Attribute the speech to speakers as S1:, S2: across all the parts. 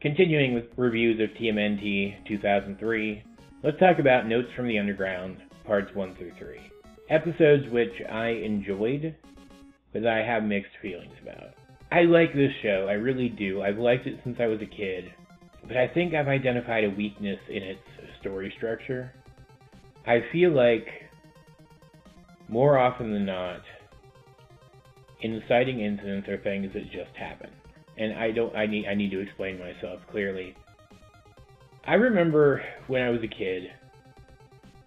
S1: Continuing with reviews of TMNT 2003, let's talk about Notes from the Underground, parts 1 through 3. Episodes which I enjoyed, but I have mixed feelings about. I like this show, I really do. I've liked it since I was a kid, but I think I've identified a weakness in its story structure. I feel like, more often than not, inciting incidents are things that just happen. And I need to explain myself clearly. I remember when I was a kid,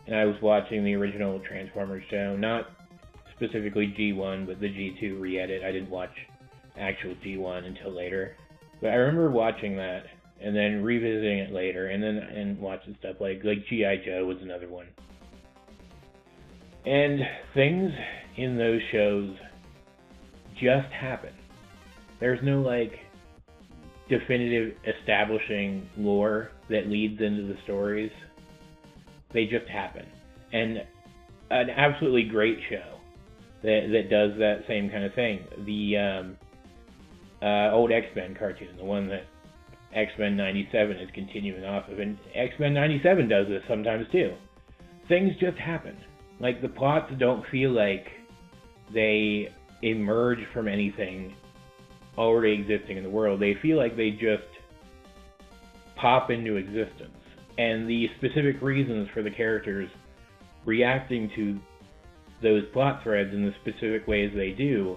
S1: and I was watching the original Transformers show, not specifically G1, but the G2 re-edit. I didn't watch actual G1 until later. But I remember watching that, and then revisiting it later, and watching stuff like G.I. Joe was another one. And things in those shows just happen. There's no, definitive establishing lore that leads into the stories. They just happen. And an absolutely great show that does that same kind of thing. The old X-Men cartoon, the one that X-Men 97 is continuing off of, and X-Men 97 does this sometimes too. Things just happen. The plots don't feel like they emerge from anything already existing in the world. They feel like they just pop into existence. And the specific reasons for the characters reacting to those plot threads in the specific ways they do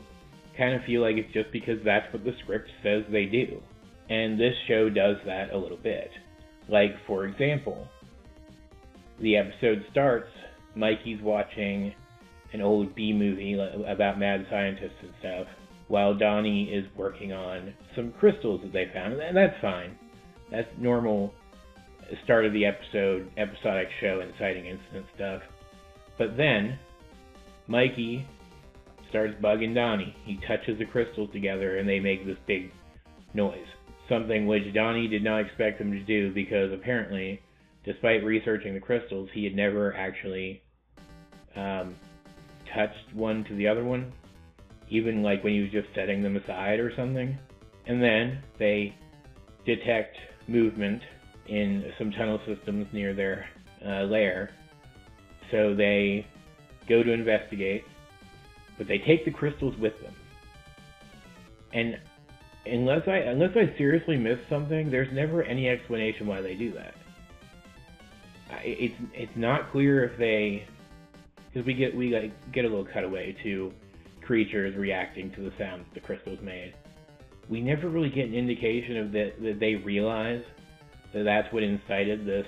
S1: kind of feel like it's just because that's what the script says they do. And this show does that a little bit. For example, the episode starts, Mikey's watching an old B-movie about mad scientists and stuff, while Donnie is working on some crystals that they found. And that's fine. That's normal start of the episodic show, inciting incident stuff. But then, Mikey starts bugging Donnie. He touches the crystals together and they make this big noise. Something which Donnie did not expect them to do, because apparently, despite researching the crystals, he had never actually touched one to the other one, even when he was just setting them aside or something. And then they detect movement in some tunnel systems near their lair, so they go to investigate, but they take the crystals with them. And unless I seriously missed something, there's never any explanation why they do that. It's not clear if they, because we get a little cutaway to creatures reacting to the sounds the crystals made. We never really get an indication of that they realize that that's what incited this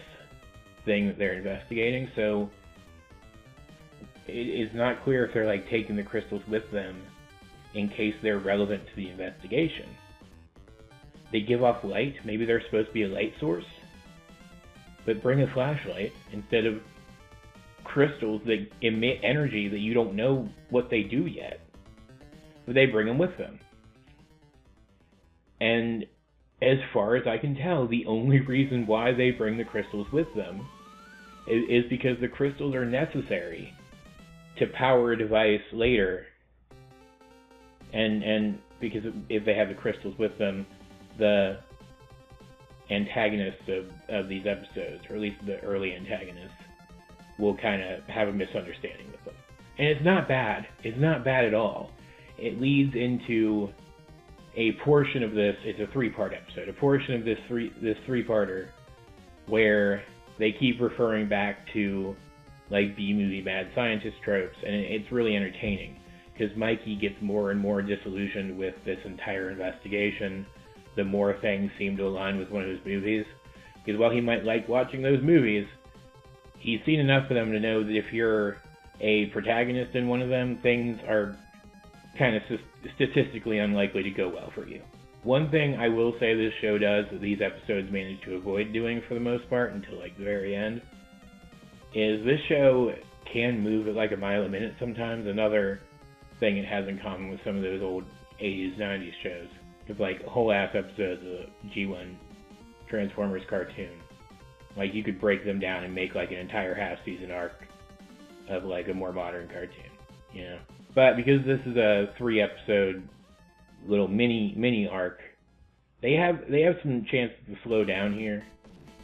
S1: thing that they're investigating. So it's not clear if they're taking the crystals with them in case they're relevant to the investigation. They give off light. Maybe they're supposed to be a light source, but bring a flashlight instead of crystals that emit energy that you don't know what they do yet. But they bring them with them. And as far as I can tell, the only reason why they bring the crystals with them is because the crystals are necessary to power a device later. And because if they have the crystals with them, the antagonists of these episodes, or at least the early antagonists, will kind of have a misunderstanding with them. And it's not bad. It's not bad at all. It leads into a portion of this. It's a 3-part episode. A portion of this three-parter where they keep referring back to B-movie mad scientist tropes, and it's really entertaining because Mikey gets more and more disillusioned with this entire investigation the more things seem to align with one of his movies. Because while he might like watching those movies, he's seen enough of them to know that if you're a protagonist in one of them, things are kind of statistically unlikely to go well for you. One thing I will say this show does that these episodes manage to avoid doing for the most part until the very end is this show can move at a mile a minute sometimes. Another thing it has in common with some of those old 80s, 90s shows. It's whole ass episodes of G1 Transformers cartoon. You could break them down and make an entire half-season arc of a more modern cartoon, you know? But because this is a 3-episode little mini arc, They have some chance to slow down here,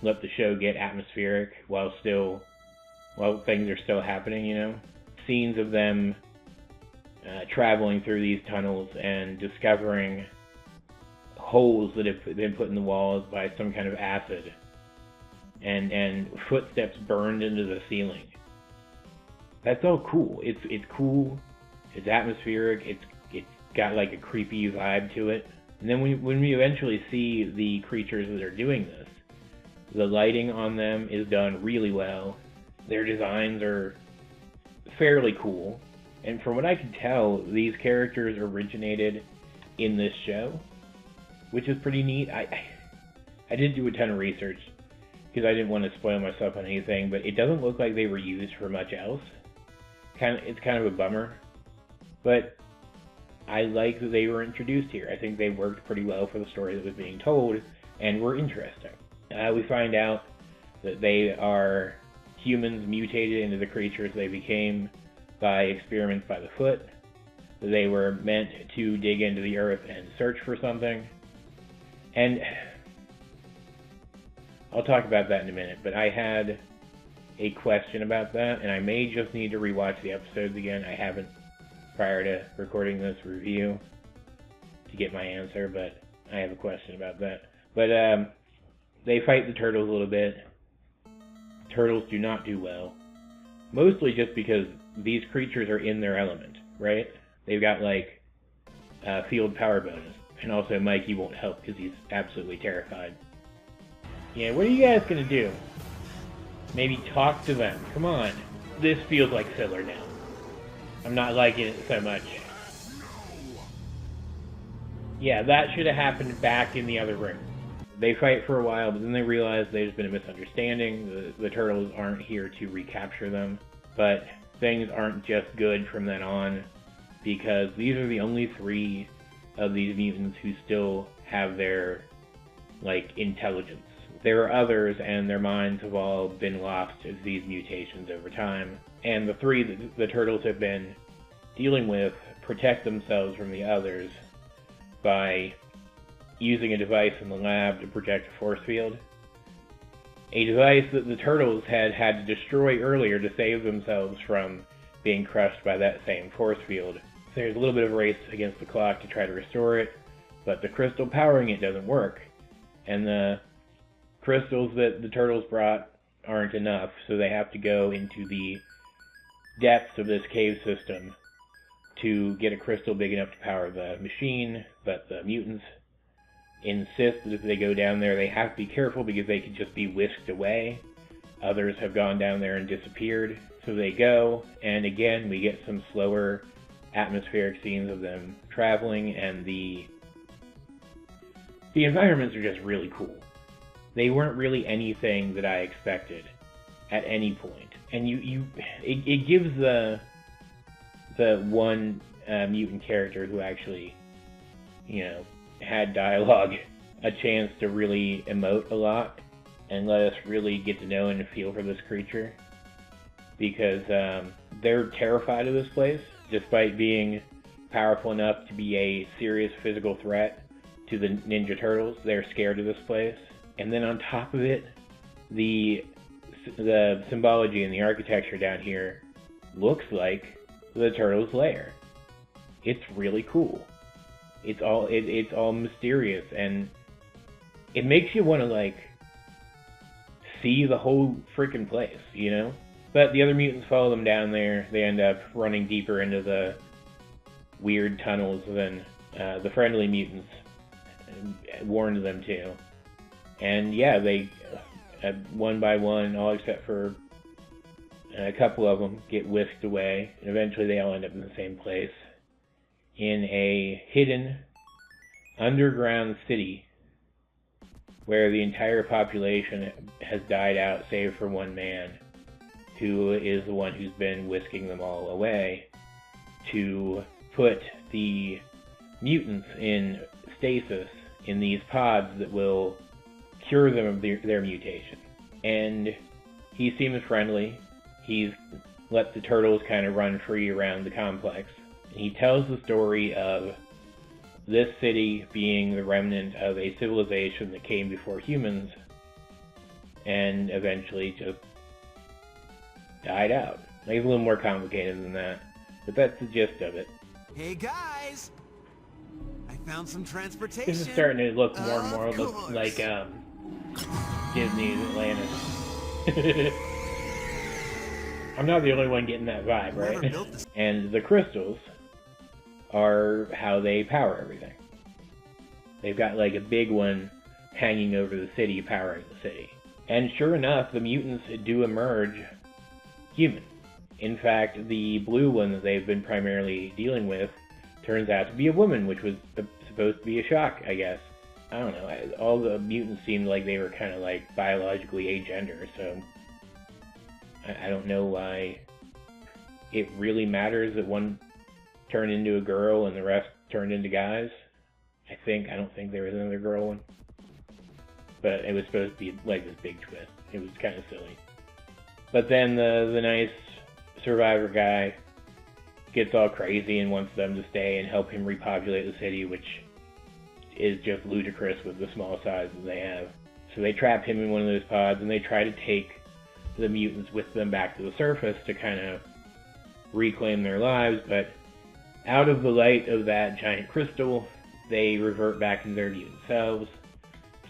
S1: let the show get atmospheric while things are still happening, you know? Scenes of them traveling through these tunnels and discovering holes that have been put in the walls by some kind of acid, and footsteps burned into the ceiling. That's all cool. It's cool. It's atmospheric. It's got like a creepy vibe to it. And then when we eventually see the creatures that are doing this, the lighting on them is done really well. Their designs are fairly cool. And from what I can tell, these characters originated in this show, which is pretty neat. I did do a ton of research because I didn't want to spoil myself on anything, but it doesn't look like they were used for much else. It's kind of a bummer. But I like that they were introduced here. I think they worked pretty well for the story that was being told, and were interesting. We find out that they are humans mutated into the creatures they became by experiments by the foot. That they were meant to dig into the earth and search for something. And I'll talk about that in a minute, but I had a question about that, and I may just need to rewatch the episodes again. I haven't prior to recording this review to get my answer, but I have a question about that. But they fight the turtles a little bit. Turtles do not do well, mostly just because these creatures are in their element, right? They've got like field power bonus, and also Mikey won't help because he's absolutely terrified. Yeah, what are you guys gonna do? Maybe talk to them. Come on. This feels like filler now. I'm not liking it so much. Yeah, that should have happened back in the other room. They fight for a while, but then they realize there's been a misunderstanding. The turtles aren't here to recapture them. But things aren't just good from then on, because these are the only 3 of these mutants who still have their, like, intelligence. There are others, and their minds have all been lost to these mutations over time. And the 3 that the turtles have been dealing with protect themselves from the others by using a device in the lab to project a force field. A device that the turtles had to destroy earlier to save themselves from being crushed by that same force field. So there's a little bit of a race against the clock to try to restore it, but the crystal powering it doesn't work. And the crystals that the turtles brought aren't enough, so they have to go into the depths of this cave system to get a crystal big enough to power the machine, but the mutants insist that if they go down there, they have to be careful because they could just be whisked away. Others have gone down there and disappeared, so they go, and again, we get some slower atmospheric scenes of them traveling, and the environments are just really cool. They weren't really anything that I expected at any point. And it gives the one mutant character who actually, had dialogue a chance to really emote a lot and let us really get to know and feel for this creature. Because they're terrified of this place, despite being powerful enough to be a serious physical threat to the Ninja Turtles. They're scared of this place. And then on top of it, the symbology and the architecture down here looks like the Turtles' lair. It's really cool. It's all mysterious, and it makes you want to see the whole freaking place, But the other mutants follow them down there. They end up running deeper into the weird tunnels than the friendly mutants warned them to. And yeah, they, one by one, all except for a couple of them, get whisked away. And eventually they all end up in the same place. In a hidden underground city where the entire population has died out save for one man, who is the one who's been whisking them all away to put the mutants in stasis in these pods that will cure them of their mutation. And he seems friendly. He's let the turtles kind of run free around the complex. And he tells the story of this city being the remnant of a civilization that came before humans and eventually just died out. Like, it's a little more complicated than that, but that's the gist of it.
S2: Hey guys! I found some transportation.
S1: This is starting to look more and more like Disney's Atlantis. I'm not the only one getting that vibe, right? And the crystals are how they power everything. They've got like a big one hanging over the city, powering the city. And sure enough, the mutants do emerge human. In fact, the blue one that they've been primarily dealing with turns out to be a woman, which was supposed to be a shock, I guess. I don't know. All the mutants seemed like they were kind of like biologically agender, so I don't know why it really matters that one turned into a girl and the rest turned into guys. I don't think there was another girl one. But it was supposed to be like this big twist. It was kind of silly. But then the nice survivor guy gets all crazy and wants them to stay and help him repopulate the city, which is just ludicrous with the small size that they have. So they trap him in one of those pods and they try to take the mutants with them back to the surface to kind of reclaim their lives, but out of the light of that giant crystal, they revert back into their mutant selves.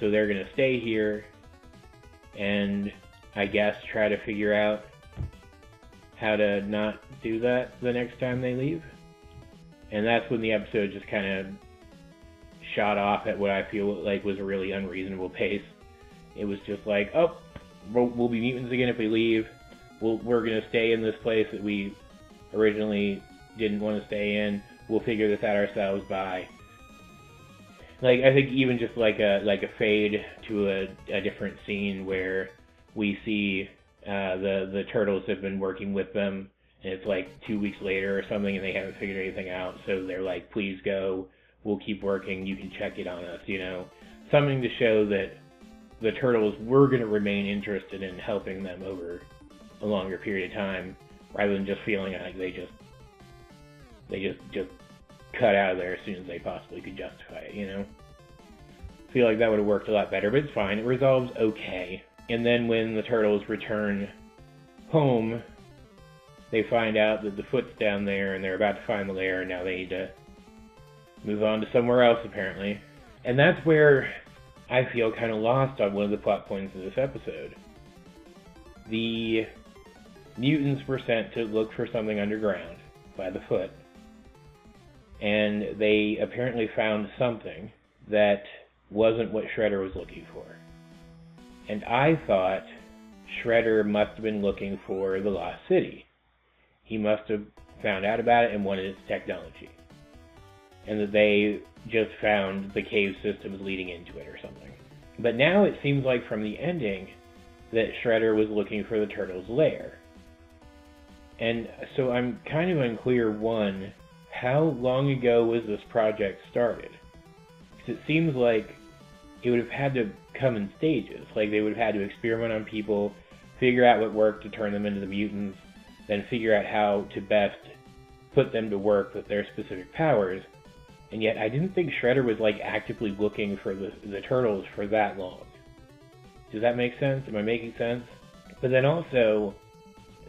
S1: So they're going to stay here and, I guess, try to figure out how to not do that the next time they leave. And that's when the episode just kind of shot off at what I feel like was a really unreasonable pace. It was just like, oh, we'll be mutants again if we leave. We're going to stay in this place that we originally didn't want to stay in. We'll figure this out ourselves. Bye. Like, I think even just like a fade to a different scene where we see the turtles have been working with them, and it's like 2 weeks later or something, and they haven't figured anything out. So they're like, please go. We'll keep working. You can check it on us, you know. Something to show that the turtles were going to remain interested in helping them over a longer period of time, rather than just feeling like they just cut out of there as soon as they possibly could justify it, you know? I feel like that would have worked a lot better, but it's fine. It resolves okay. And then when the turtles return home, they find out that the foot's down there, and they're about to find the lair, and now they need to move on to somewhere else, apparently. And that's where I feel kind of lost on one of the plot points of this episode. The mutants were sent to look for something underground by the foot, and they apparently found something that wasn't what Shredder was looking for. And I thought Shredder must have been looking for the Lost City. He must have found out about it and wanted its technology. And that they just found the cave systems leading into it or something. But now it seems like from the ending that Shredder was looking for the turtles' lair. And so I'm kind of unclear, one, how long ago was this project started? Because it seems like it would have had to come in stages. Like, they would have had to experiment on people, figure out what worked to turn them into the mutants, then figure out how to best put them to work with their specific powers. And yet I didn't think Shredder was like actively looking for the turtles for that long. Does that make sense? Am I making sense? But then also,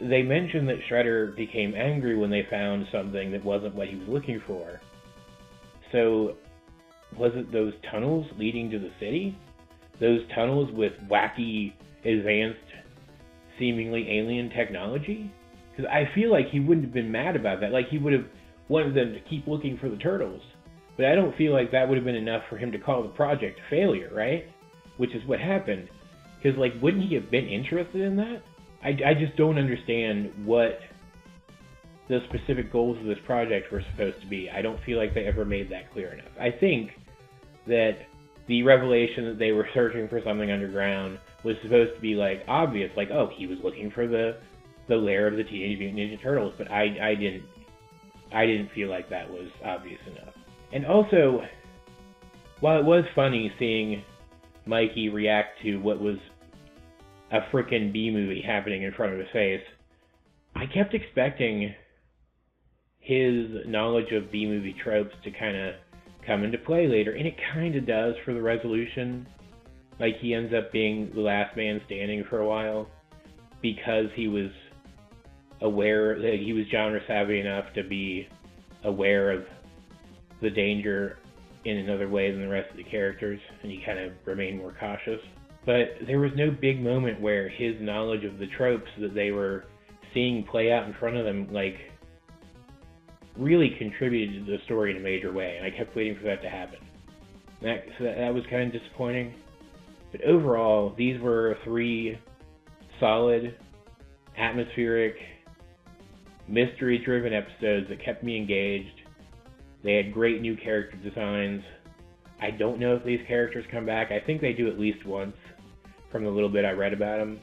S1: they mentioned that Shredder became angry when they found something that wasn't what he was looking for. So, was it those tunnels leading to the city? Those tunnels with wacky, advanced, seemingly alien technology? Because I feel like he wouldn't have been mad about that. Like, he would have wanted them to keep looking for the turtles. But I don't feel like that would have been enough for him to call the project a failure, right? Which is what happened. Because, like, wouldn't he have been interested in that? I just don't understand what the specific goals of this project were supposed to be. I don't feel like they ever made that clear enough. I think that the revelation that they were searching for something underground was supposed to be, like, obvious. Like, oh, he was looking for the lair of the Teenage Mutant Ninja Turtles. But I didn't feel like that was obvious enough. And also, while it was funny seeing Mikey react to what was a frickin' B-movie happening in front of his face, I kept expecting his knowledge of B-movie tropes to kind of come into play later, and it kind of does for the resolution. Like, he ends up being the last man standing for a while because he was aware that he was genre savvy enough to be aware of the danger in another way than the rest of the characters, and he kind of remained more cautious. But there was no big moment where his knowledge of the tropes that they were seeing play out in front of them, like, really contributed to the story in a major way, and I kept waiting for that to happen. So that was kind of disappointing. But overall, these were 3 solid, atmospheric, mystery-driven episodes that kept me engaged. They had great new character designs. I don't know if these characters come back. I think they do at least once from the little bit I read about them.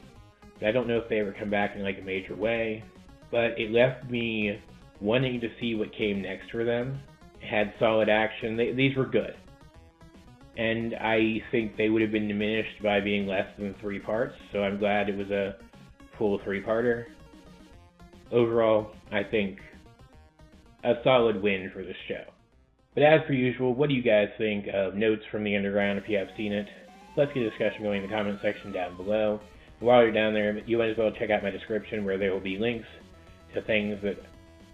S1: But I don't know if they ever come back in like a major way. But it left me wanting to see what came next for them. It had solid action. These were good. And I think they would have been diminished by being less than 3 parts, so I'm glad it was a full 3-parter. Overall, I think a solid win for this show. But as per usual, what do you guys think of Notes from the Underground if you have seen it? Let's get a discussion going in the comment section down below. While you're down there, you might as well check out my description where there will be links to things that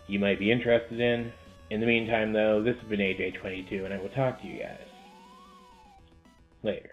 S1: you might be interested in. In the meantime, though, this has been AJ22, and I will talk to you guys later.